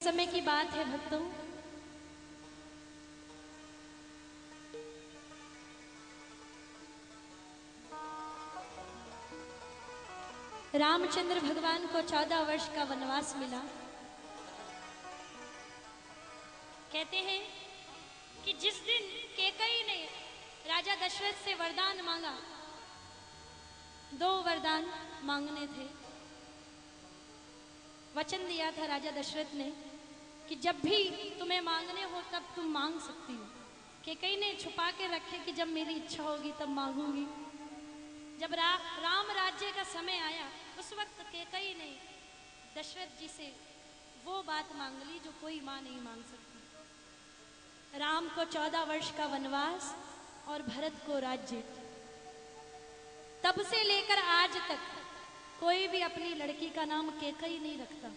समय की बात है भक्तों, रामचंद्र भगवान को 14 वर्ष का वनवास मिला। कहते हैं कि जिस दिन कैकेयी ने राजा दशरथ से वरदान मांगा, 2 वरदान मांगने थे। वचन दिया था राजा दशरथ ने कि जब भी तुम्हें मांगने हो तब तुम मांग सकती हो। कैकेयी ने छुपा के रखे कि जब मेरी इच्छा होगी तब मांगूंगी। जब राम राज्य का समय आया उस वक्त कैकेयी ने दशरथ जी से वो बात मांग ली जो कोई मां नहीं मांग सकती। राम को 14 वर्ष का वनवास और भरत को राज्य। तब से लेकर आज तक कोई भी अपनी लड़की का नाम कैकेयी नहीं रखता।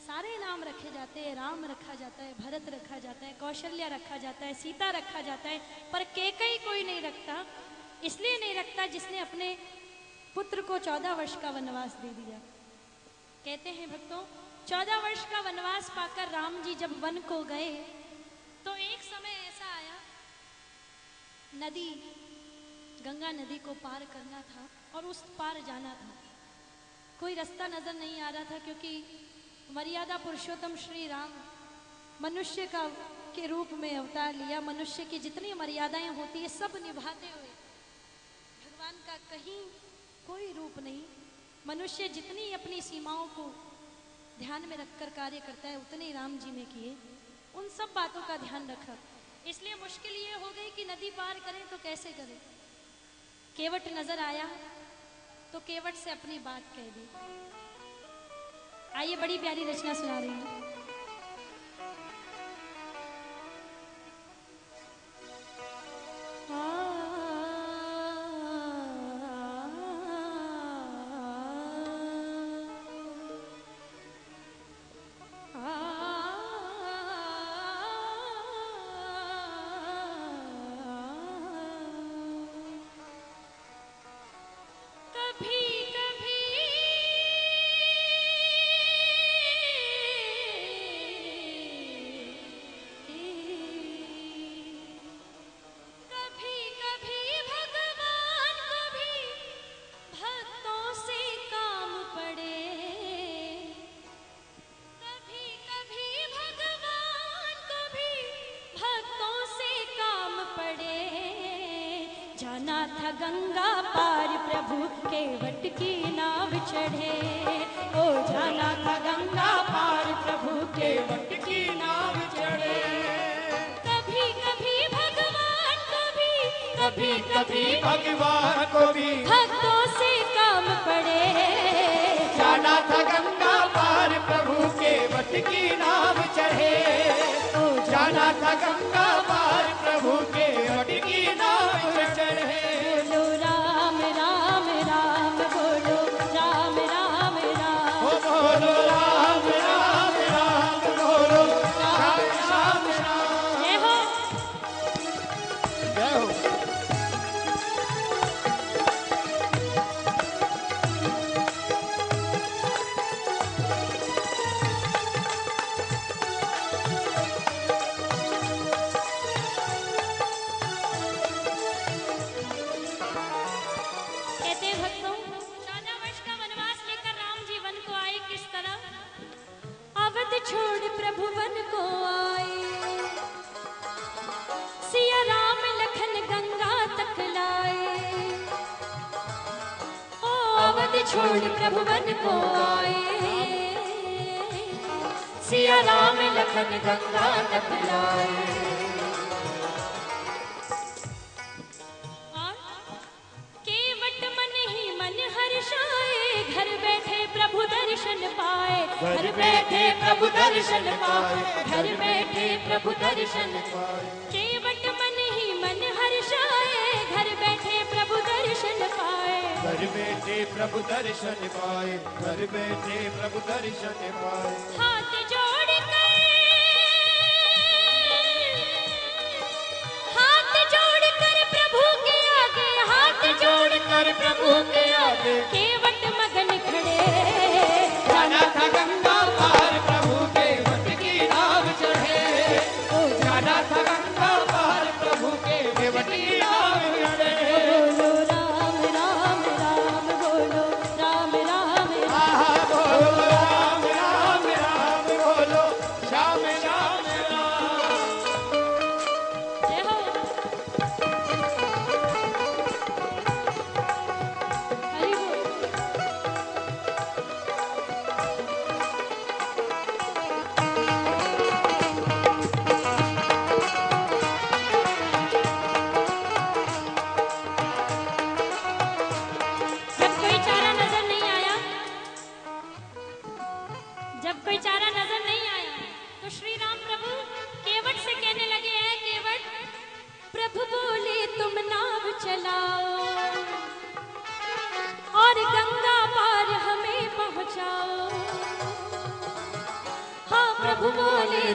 सारे नाम रखे जाते हैं, राम रखा जाता है, भरत रखा जाता है, कौशल्या रखा जाता है, सीता रखा जाता है, पर कैकेयी कोई नहीं रखता। इसलिए नहीं रखता जिसने अपने पुत्र को 14 वर्ष का वनवास दे दिया। कहते हैं भक्तों, 14 वर्ष का वनवास पाकर राम जी जब वन को गए तो एक समय ऐसा आया, नदी गंगा नदी को पार करना था और उस पार जाना था। कोई रास्ता नजर नहीं आ रहा था क्योंकि मर्यादा पुरुषोत्तम श्री राम मनुष्य के रूप में अवतार लिया। मनुष्य की जितनी मर्यादाएं होती है सब निभाते हुए, भगवान का कहीं कोई रूप नहीं। मनुष्य जितनी अपनी सीमाओं को ध्यान में रखकर कार्य करता है उतने राम जी ने किए। उन सब बातों का ध्यान रखा। इसलिए मुश्किल ये हो गई कि नदी पार करें तो कैसे करें। केवट नजर आया तो केवट से अपनी बात कह दी। आइए बड़ी प्यारी रचना सुना रही हूं। जाना था गंगा पार प्रभु केवट की नाव चढ़े। ओ जाना था गंगा पार प्रभु केवट की नाव चढ़े। कभी कभी भगवान को भी, कभी कभी भगवान को भी भक्तों से काम पड़े। जाना था गंगा पार प्रभु केवट की नाव चढ़े। ओ जाना था गंगा पार प्रभु केवट की नाव चढ़े। बोलो राम राम राम, बोलो राम राम राम, ओ बोलो राम राम राम, बोलो राम राम राम। जय हो। जय हो। छोड़ प्रभु वन को आए, सिया राम लखन गंगा तक लाए। ओ अवध छोड़ प्रभु वन को आए, सिया राम लखन गंगा तक लाए। केवट मन ही मन हर्षाए, घर बैठे प्रभु दर्शन पाए। घर बैठे प्रभु दर्शन पाए, घर बैठे प्रभु दर्शन पाए। केवट मन ही मन हर्षाए, घर बैठे प्रभु दर्शन पाए। घर बैठे प्रभु दर्शन पाए, घर बैठे प्रभु दर्शन पाए। हाथ जोड़ कर, हाथ जोड़ कर प्रभु के आगे, हाथ जोड़ कर प्रभु के आगे केवट मगन खड़े। जाना था गंगा पार प्रभु के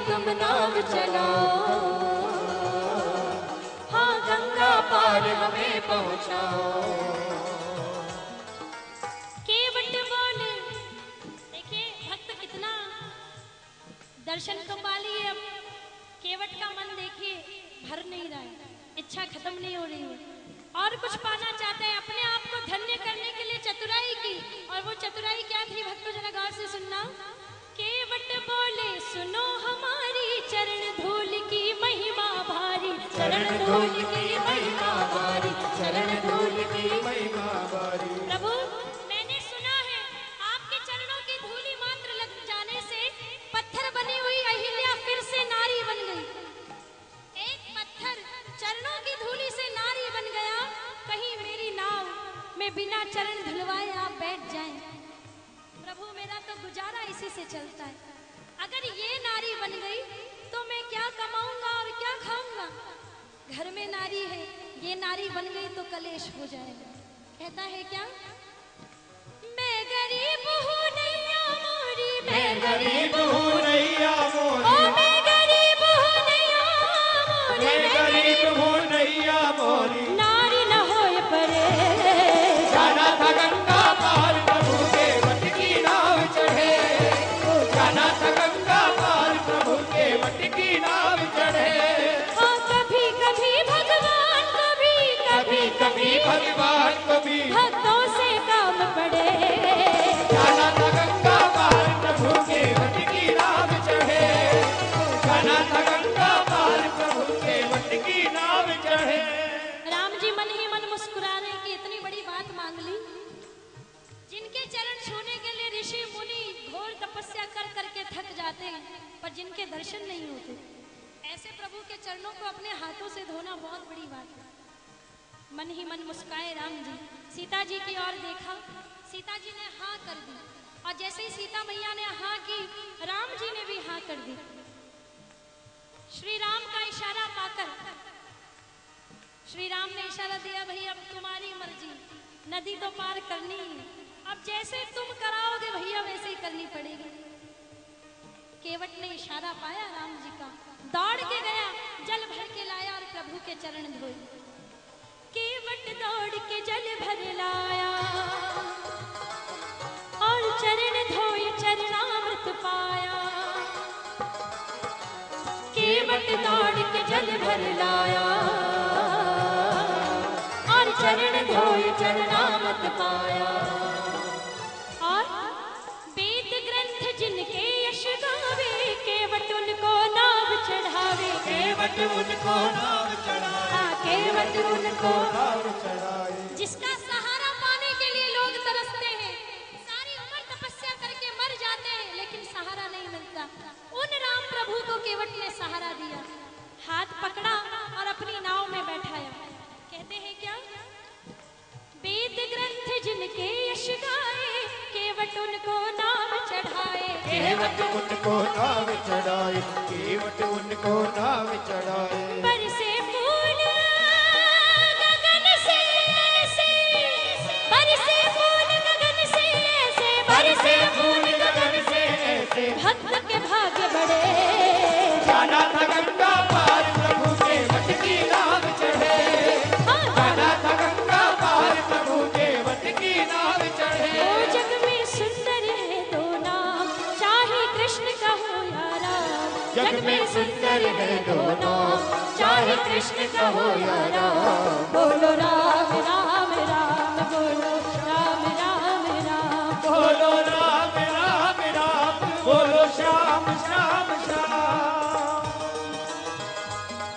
तुम नाव चलाओ, हाँ गंगा पार हमें पहुंचाओ। केवट बोले, देखिए भक्त कितना दर्शन तो पा लिए, अब केवट का मन देखिए भर नहीं रहा है, इच्छा खत्म नहीं हो रही है, और कुछ पाना चाहते हैं, अपने आप को धन्य करने के लिए चतुराई की। और वो चतुराई क्या थी भक्तों, जरा गौर से सुनना। केवट बोले सुनो हमारी, चरण धूल की महिमा भारी, चरण धूल की महिमा भारी, चरण धूल की महिमा भारी। प्रभु मैंने सुना है आपके चरणों की धूली मात्र लग जाने से पत्थर बनी हुई अहिल्या फिर से नारी बन गई। एक पत्थर चरणों की धूली से नारी बन गया, कहीं मेरी नाव में बिना चरण धुलवाए आप बैठ जाएं। प्रभु मेरा तो गुजारा इसी से चलता है, अगर ये नारी बन गई तो मैं क्या कमाऊंगा और क्या खाऊंगा। घर में नारी है, ये नारी बन गई तो कलेश हो जाएगा। कहता है क्या, मैं गरीब हूँ नैया मोरी, मैं गरीब हूँ नैया मोरी, ओ मैं गरीब हूँ नैया मोरी, मैं गरीब हूँ नैया मोरी, नारी न होए परे, जाना था गंगा पार प्रभु के वट की नाव चढ़े, जाना था गंगा पार प्रभु के वट की नाव चढ़े। हाँ कभी कभी भगवान को भी, कभी कभी भगवान को भी भक्तों से काम पड़े, जाना था गंगा पार प्रभु के वट की नाव चढ़े, जाना था गंगा पार प्रभु के वट की नाव चढ़े। राम जी मन ही मन मुस्कुरा रहे कि इतनी बड़ी बात मांग ली। जिनके चरण छूने के लिए ऋषि मुनि घोर तपस्या कर करके थक जाते हैं, पर जिनके दर्शन नहीं होते, ऐसे प्रभु के चरणों को अपने हाथों से धोना बहुत बड़ी बात है। मन ही मन मुस्काए राम जी, सीता जी की ओर देखा, सीता जी ने हाँ कर दी, और जैसे ही सीता मैया ने हाँ की, राम जी ने भी हाँ कर दी। श्री राम का इशारा पाकर श्री राम ने इशारा दिया, भैया अब तुम्हारी मर्जी, नदी तो पार करनी है, अब जैसे तुम कराओगे भैया वैसे ही करनी पड़ेगी। केवट ने इशारा पाया राम जी का, दौड़ के गया, जल भर के लाया और प्रभु के चरण धोए। केवट दौड़ के जल भर लाया और चरण धोए चरणामृत पाया। केवट दौड़ के जल भर लाया और चरण धोए चरणामृत पाया। और वेद ग्रंथ जिनके यश गावे, केवट उनको नाव चढ़ावे, केवट उनको नाव चढ़ावे, केवट उनको नाव चढ़ावे। जिसका सहारा पाने के लिए लोग तरसते हैं, सारी उम्र तपस्या करके मर जाते हैं, लेकिन सहारा नहीं मिलता, उन राम प्रभु को केवट ने सहारा दिया, हाथ पकड़ा और अपनी नाव में बैठाया। कहते हैं क्या, वेद ग्रंथ जिनके यश गाए, केवट उनको नाव चढ़ाए, केवट उनको नाव चढ़ाए, केवट उनको नाव चढ़ाए। बरसे फूल गगन से ऐसे, बरसे फूल गगन से ऐसे, बरसे फूल गगन से ऐसे, भक्त के भाग्य बड़े, जाना था गंगा पार प्रभु के वट की नाव चढ़े, जाना था गंगा पार प्रभु के वट की नाव चढ़े। ओ जग में सुंदर है दो नाम, चाहे कृष्ण का हो या राम, जग में सुंदर है दो नाम, चाहे कृष्ण का हो या राम। बोलो राम राम राम, बोलो राम राम राम, बोलो राम राम राम, बोलो श्याम श्याम श्याम।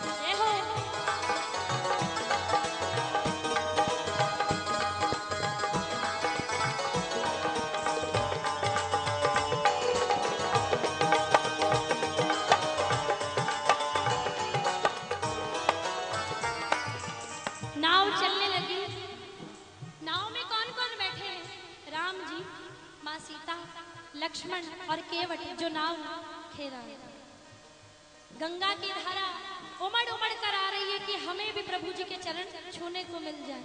जय हो। नाव चलने लगी। नाव में कौन कौन बैठे हैं? राम जी, माँ सीता, लक्ष्मण और केवट जो नाव खेरा है। गंगा की धारा उमड़ उमड़ कर आ रही है कि हमें भी प्रभु जी के चरण छूने को मिल जाए।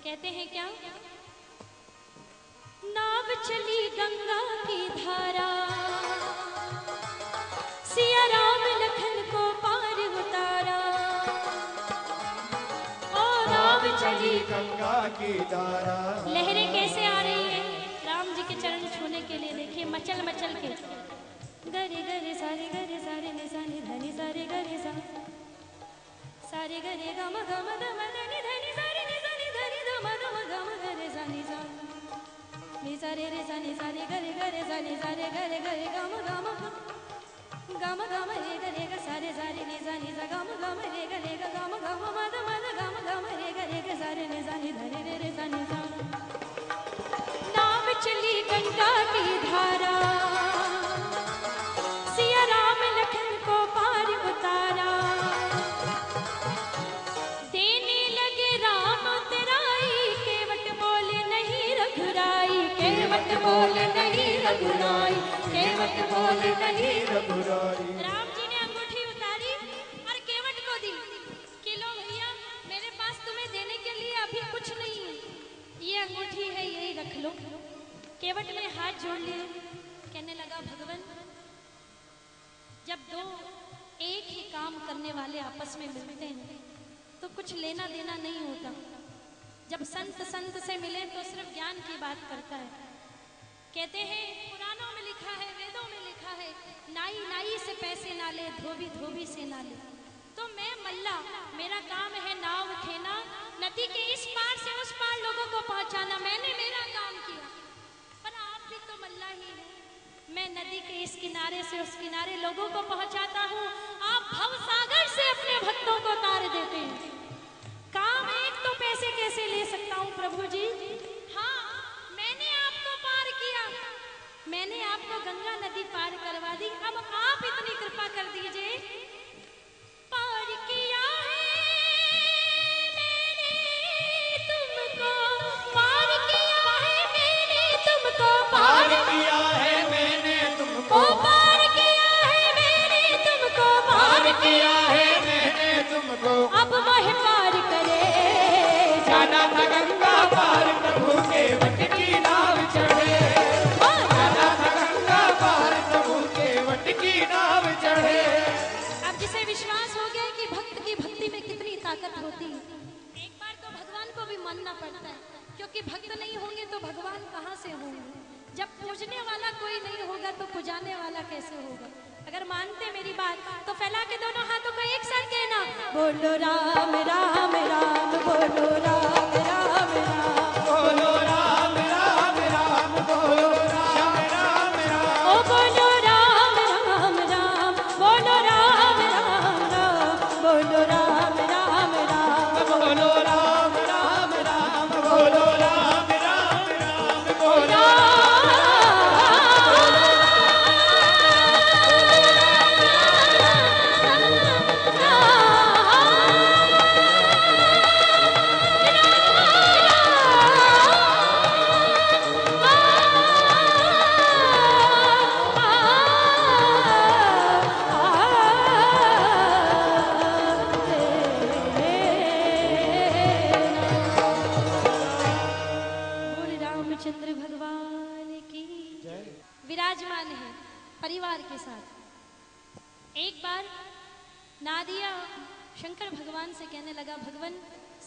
कहते हैं क्या, नाव चली गंगा की धारा, सिया राम चली गंगा की धारा। लहरें कैसे आ रही है राम जी के चरण छूने के लिए, देखिए मचल मचल के। गरे गरे सारे नि सा नि ध नि सा रे गरे सा, सारे गरे ग म ग म ध म ध नि ध नि सा रे नि सा नि ध नि ध म ध म ग म ग रे सा नि सा रे सा नि सा रे गरे गरे सा नि सा रे गरे गरे ग म ग म रे गरे ग सा रे नि सा ग म रे गरे ग ग म ध म ध ग म रे गरे ग सा रे नि सा नि ध रे सा नि सा। नाव चली गंगा की धारा, सिया राम लखन को पार उतारा, देने लगे राम उतराई, केवट बोले नहीं रघुराई, केवट बोले नहीं रघुराई, केवट बोले नहीं रघुराई। राम जी ने अंगूठी उतारी और केवट को दी कि लो भैया मेरे पास तुम्हें देने के लिए अभी कुछ नहीं है, ये अंगूठी है यही रख लो। केवट ने हाथ जोड़ लिए, कहने लगा भगवान जब दो एक ही काम करने वाले आपस में मिलते हैं तो कुछ लेना देना नहीं होता। जब संत संत से मिले तो सिर्फ ज्ञान की बात करता है। कहते हैं पुराणों में लिखा है, वेदों में लिखा है, नाई नाई से पैसे ना ले, धोबी धोबी से ना ले। तो मैं मल्ला, मेरा काम है नाव खेना, नदी के इस पार से उस पार लोगों को पहुंचाना, मैंने मेरा काम किया। पर आप भी तो मल्ला ही हैं, मैं नदी के इस किनारे से उस किनारे लोगों को पहुंचाता हूँ, आप भव सागर से अपने भक्तों को तार देते हैं। काम एक तो पैसे कैसे ले सकता हूँ प्रभु जी? हाँ मैंने आपको पार किया, मैंने आपको गंगा नदी पार करवा दी, अब आप इतनी कृपा कर दीजिए। पार किया है मैंने तुमको, पार किया है मैंने तुमको, पार किया है मैंने तुमको, पार किया है मैंने तुमको, पार किया है मैंने तुमको। अब वह पार करे जाना था गंगा पार, प्रभु के वट की नाव चढ़े। जाना था गंगा पार, प्रभु के वट की नाव चढ़े। अब जिसे विश्वास हो गया कि भक्त की भक्ति में कितनी ताकत होती है, एक बार तो भगवान को भी मानना पड़ता है, क्योंकि भक्त नहीं होंगे तो भगवान कहाँ से होंगे? जब पूजने वाला कोई नहीं होगा तो पुजाने वाला कैसे होगा? अगर मानते मेरी बात तो फैला के दोनों हाथों को एक साथ कहना, बोलो राम राम राम, बोलो राम राम राम, बोलो राम राम राम, बोलो राम राम राम। ओ बोलो राम राम राम, बोलो राम राम राम, बोलो राम राम राम, बोलो राम राम राम, बोलो राम राम राम, बोलो रामचंद्र भगवान की विराजमान है परिवार के साथ। एक बार नादिया शंकर भगवान से कहने लगा, भगवान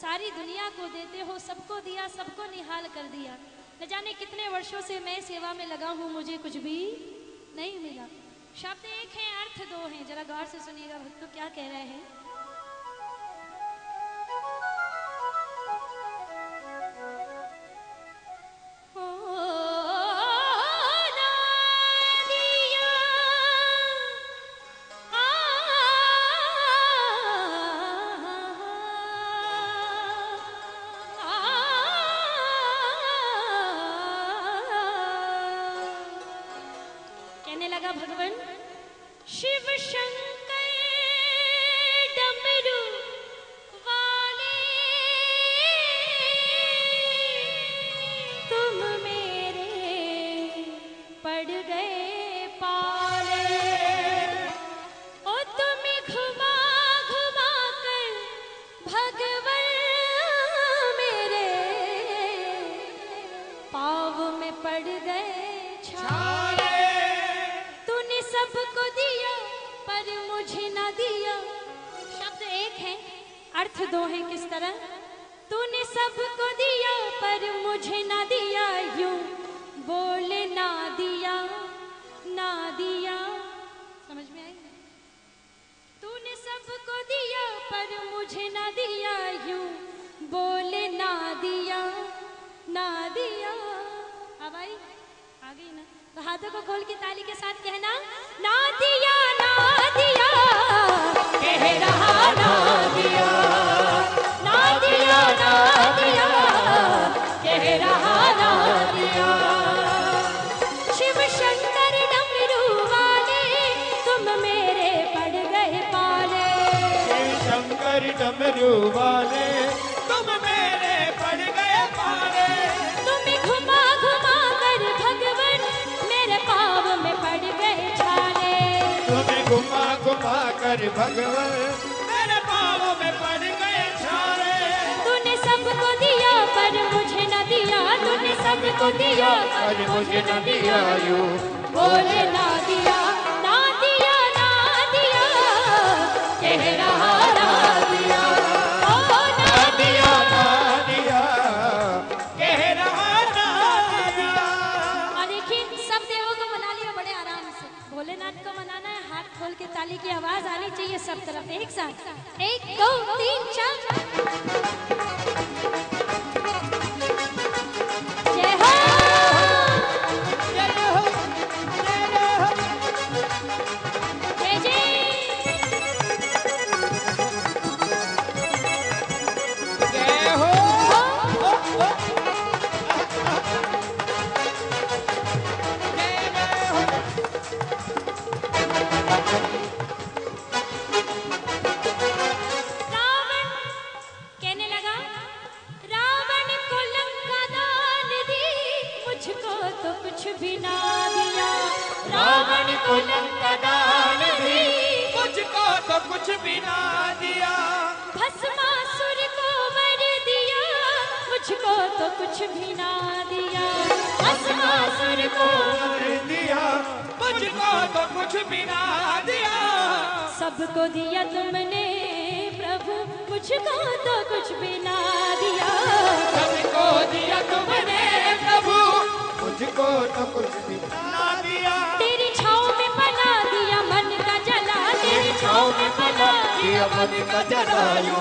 सारी दुनिया को देते हो, सबको दिया, सबको निहाल कर दिया, न जाने कितने वर्षों से मैं सेवा में लगा हूँ, मुझे कुछ भी नहीं मिला। शब्द एक है, अर्थ दो हैं, जरा गौर से सुनिएगा भक्तों क्या कह रहे हैं। कहने लगा भगवान शिव शंकर डमरू वाले, तुम मेरे पड़ गए पाले, ओ तुम घुमा घुमा कर भगवान मेरे पाँव में पड़ गए छाले। तूने सबको दिया पर मुझे ना दिया। शब्द एक है, अर्थ दो है। किस तरह? तूने सबको दिया पर मुझे ना दिया, यूं बोले ना दिया ना दिया। समझ में आई? तूने सबको दिया पर मुझे ना दिया, यूं बोले ना दिया ना दिया। अब आई आ गई ना? तो हाथों को खोल के ताली के साथ कहना, ना दिया ना दिया, कह रहा ना दिया, ना दिया ना दिया, कह रहा ना दिया। शिव शंकर डमरू वाले तुम मेरे पड़ गए पाले, शिव शंकर डमरू वाले तुम मेरे पड़ गए पाले। तुम्हें घुमा घुमा कर भगवन मेरे पाँव में पड़ गए छाले, तुम्हें घुमा घुमा कर भगवान मेरे पाँव में पड़ गए छाले। तूने सबको दिया पर मुझे न दिया, तूने सबको दिया पर मुझे न दिया, यूं बोले ना दिया ना दिया ना दिया, कह रहा ना दिया, ओ ना दिया। ना दिया, कह रहा ना दिया। और देखिए सब देवों को मना लिया बड़े आराम से। भोलेनाथ को मनाना है, हाथ खोल के ताली की आवाज आनी चाहिए सब तरफ एक साथ। 1 2 3 4 जय हो जय हो, जय हो, जय जय। जय हो। रावण कहने लगा, रावण को लंका दान दी, मुझको तो कुछ भी ना दिया। रावण को लंका दान दी, मुझको तो कुछ भी ना दिया। भस्मासुर को वर दिया, मुझको तो कुछ भी ना दिया। भस्मासुर को वर दिया, मुझको तो कुछ भी ना दिया। सबको दिया तुमने प्रभु, मुझको तो कुछ भी ना दिया। सबको दिया तुमने प्रभु, मुझको तो कुछ भी ना दिया। तेरी छाँव में बना दिया मन का जला, तेरी छाँव में बना दिया मन का जलायु,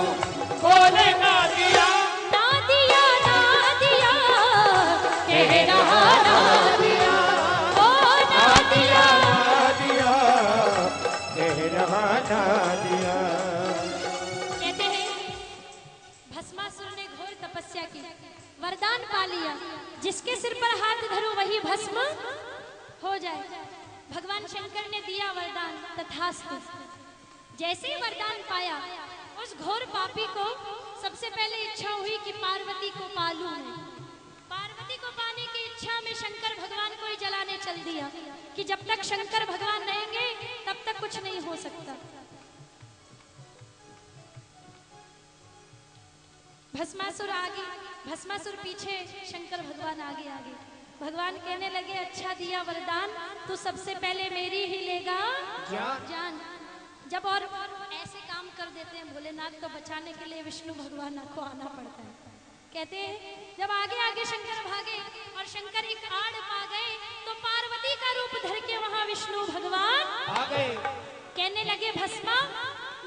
बोले ना दिया ना दिया ना दिया, कह रहा ना दिया, ओ ना दिया। ना दिया, कह रहा ना दिया। कहते हैं भस्मासुर ने घोर तपस्या की, वरदान पा लिया, जिसके सिर पर हाथ धरो वही भस्म हो जाए। भगवान शंकर ने दिया वरदान, तथास्तु। जैसे ही वरदान पाया, उस घोर पापी को सबसे पहले इच्छा हुई कि पार्वती को पालूं मैं। पार्वती को पाने की इच्छा में शंकर भगवान को ही जलाने चल दिया कि जब तक शंकर भगवान रहेंगे तब तक कुछ नहीं हो सकता। भस्मासुर आगे, भस्मासुर पीछे, शंकर भगवान आगे आगे। भगवान कहने लगे, अच्छा दिया वरदान, तू सबसे पहले मेरी ही लेगा जान। जब और ऐसे काम कर देते हैं भोलेनाथ, तो बचाने के लिए विष्णु भगवान को आना पड़ता है। कहते हैं जब आगे आगे शंकर भागे और शंकर एक आड़ पा गए, तो पार्वती का रूप धर के वहां विष्णु भगवान आ गए। कहने लगे, भस्मा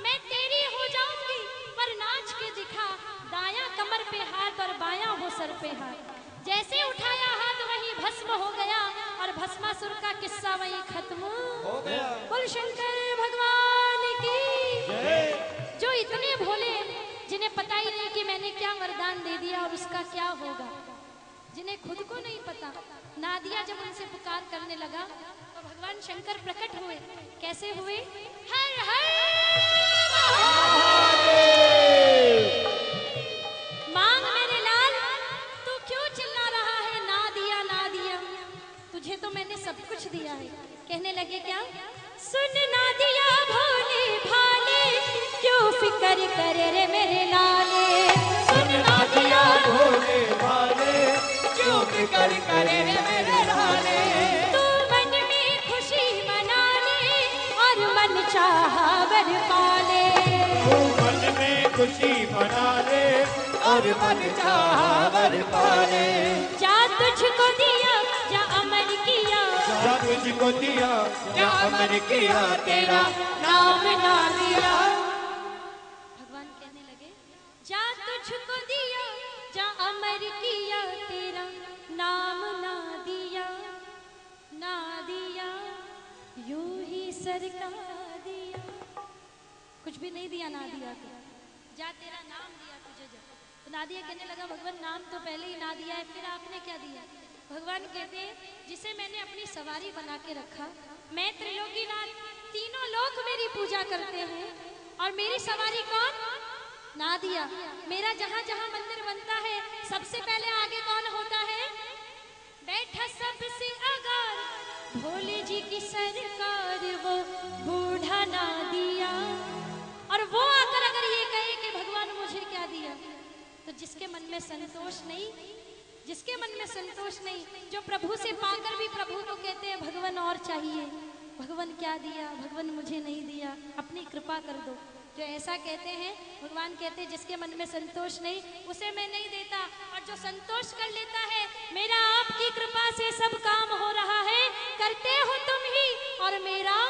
मैं तेरी हो जाऊंगी, पर नाच के दिखा, दाया कमर पे हाथ और बाया हो सर पे हाथ। जैसे उठाया हाथ वही भस्म हो गया, और भस्मासुर का किस्सा वही खत्म हो गया। बोल शंकर भगवान की जय। जो इतने भोले, जिन्हें पता ही नहीं कि मैंने क्या वरदान दे दिया और उसका क्या होगा, जिन्हें खुद को नहीं पता। नादिया जब उनसे पुकार करने लगा, तो भगवान शंकर प्रकट हुए। कैसे हुए? हर हर मांग मेरे लाल, तू क्यों चिल्ला रहा है? ना दिया ना दिया, तुझे तो मैंने सब कुछ दिया है। कहने लगे क्या? सुन ना दिया भोले भाले, क्यों फिकर करे रे मेरे लाले। सुन ना दिया भोले भाले, क्यों फिकर करे रे मेरे लाले। तू मन में खुशी मना ले, और मन चाहा वर पाले। तू मन में खुशी मना ले, और मन चाहा वर पाले। जा तुझको दिया जा अमर किया, जा तुझको दिया जा अमर किया, तेरा नाम ना लिया। भगवान कहने लगे जा तुझको दिया जा अमर किया, तेरा नाम ना दिया, ना दिया यूं ही सरकार दिया। कुछ भी नहीं दिया, ना दिया तो जा तेरा नाम दिया तुझे जा। तो नादिया कहने लगा भगवान नाम तो पहले ही ना दिया है, फिर आपने क्या दिया? भगवान कहते हैं जिसे मैंने अपनी सवारी बना के रखा, मैं त्रिलोकीनाथ, तीनों लोग मेरी पूजा करते हैं, और मेरी सवारी कौन? नादिया। मेरा जहां जहां मंदिर बनता है सबसे पहले आगे कौन होता है? बैठा सबसे आगे भोले जी की सरकार, वो बूढ़ा नादिया। और वो आकर अगर ये कहे कि भगवान मुझे क्या दिया, तो जिसके मन में संतोष नहीं, जिसके मन में संतोष नहीं, जो प्रभु से पाकर भी प्रभु को कहते हैं भगवान और चाहिए, भगवान क्या दिया, भगवान मुझे नहीं दिया, अपनी कृपा कर दो, जो ऐसा कहते हैं भगवान कहते हैं जिसके मन में संतोष नहीं उसे मैं नहीं देता, और जो संतोष कर लेता है मेरा आपकी कृपा से सब काम हो रहा है, करते हो तुम ही और मेरा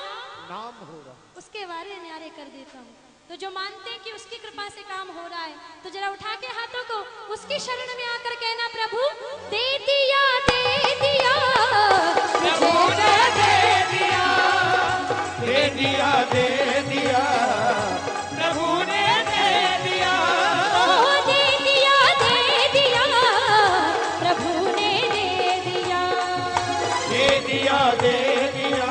नाम हो रहा, उसके बारे न्यारे कर देता हूँ। तो जो मानते हैं कि उसकी कृपा से काम हो रहा है, तो जरा उठा के हाथों को उसकी शरण में आकर कहना प्रभु दे दिया, दे दिया, प्रभु ने दे दिया, दे दिया, दे दिया, प्रभु ने दे दिया, ओ दे दिया, दे दिया, प्रभु ने दे दिया, दे दिया, दे दिया,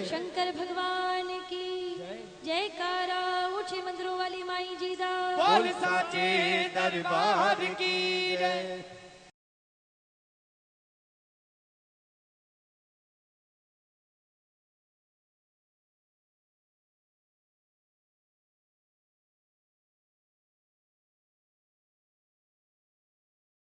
शंकर भगवान की जयकारा, ऊंचे मंदिरों वाली माई जी दा बोल साचे दरबार की जय।